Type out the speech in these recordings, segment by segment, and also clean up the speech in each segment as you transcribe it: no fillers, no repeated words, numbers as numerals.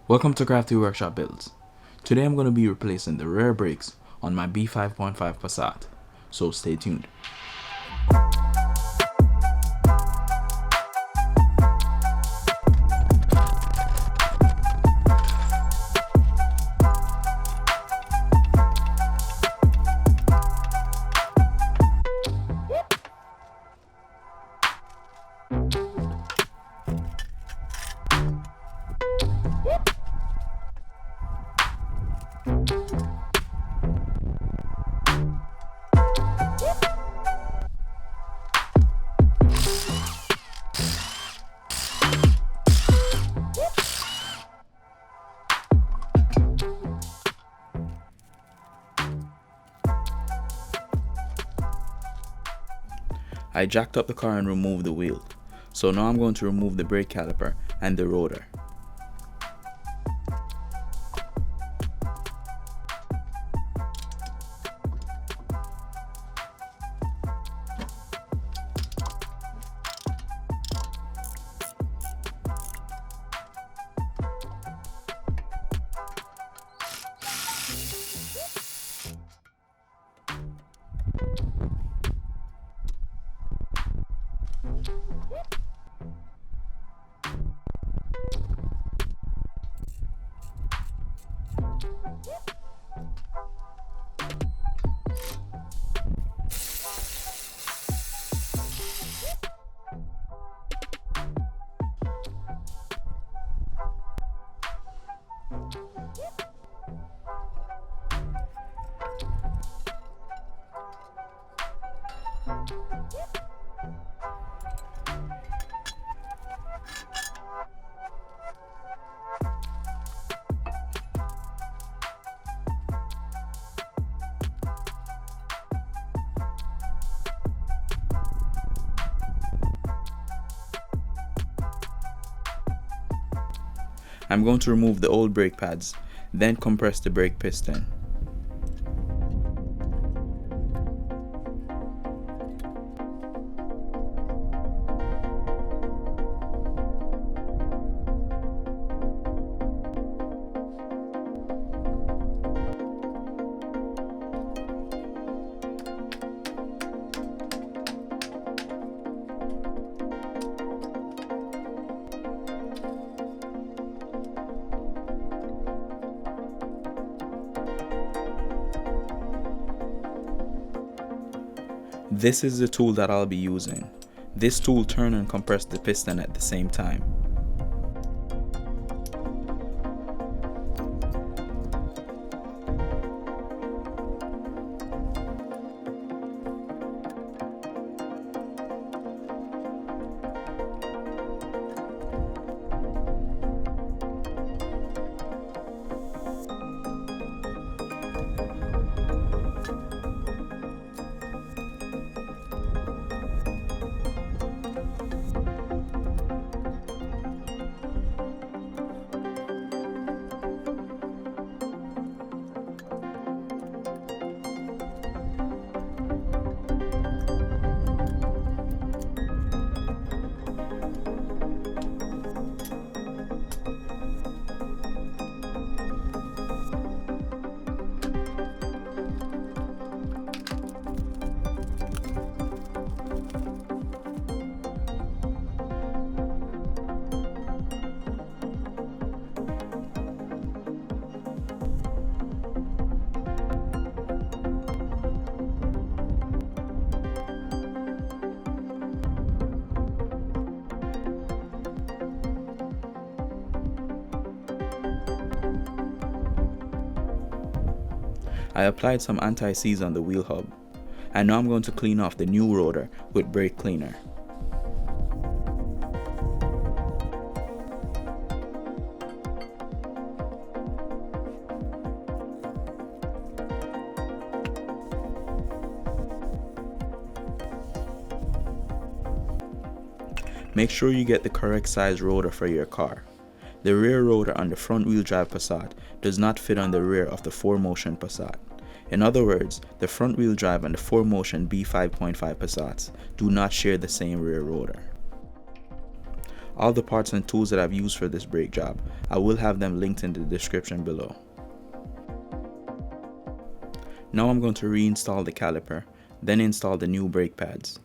Welcome to Crafty Workshop Builds. Today I'm going to be replacing the rear brakes on my B5.5 Passat, so stay tuned. I jacked up the car and removed the wheel, so now I'm going to remove the brake caliper and the rotor. I'm going to remove the old brake pads, then compress the brake piston. This is the tool that I'll be using. This tool turns and compresses the piston at the same time. I applied some anti-seize on the wheel hub, and now I'm going to clean off the new rotor with brake cleaner. Make sure you get the correct size rotor for your car. The rear rotor on the front wheel drive Passat does not fit on the rear of the 4Motion Passat. In other words, the front wheel drive and the 4Motion B5.5 Passats do not share the same rear rotor. All the parts and tools that I've used for this brake job, I will have them linked in the description below. Now I'm going to reinstall the caliper, then install the new brake pads.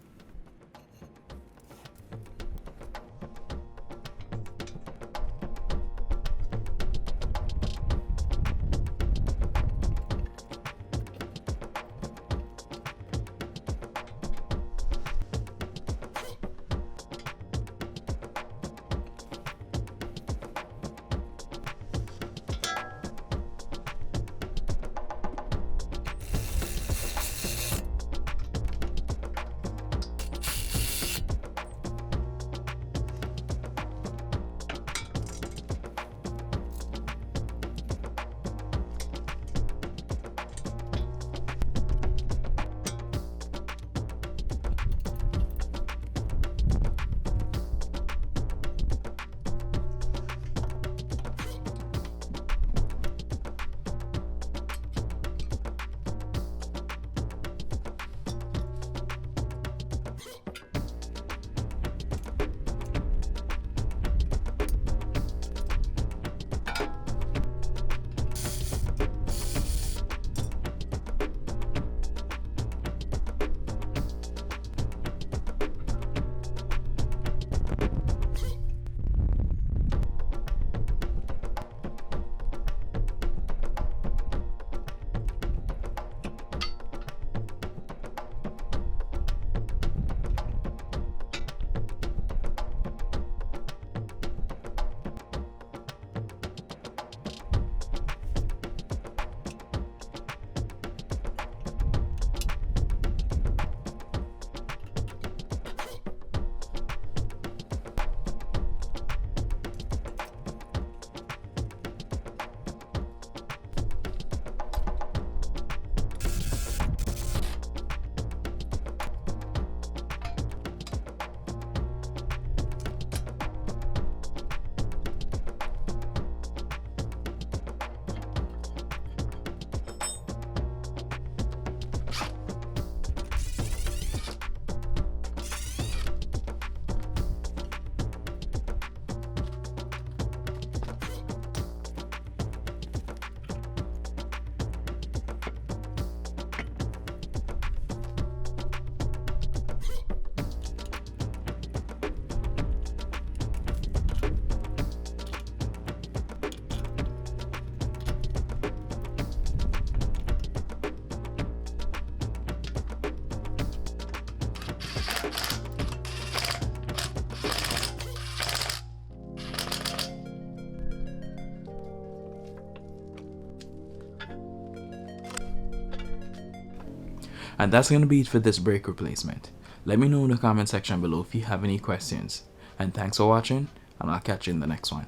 And that's going to be it for this brake replacement. Let me know in the comment section below if you have any questions. And thanks for watching, and I'll catch you in the next one.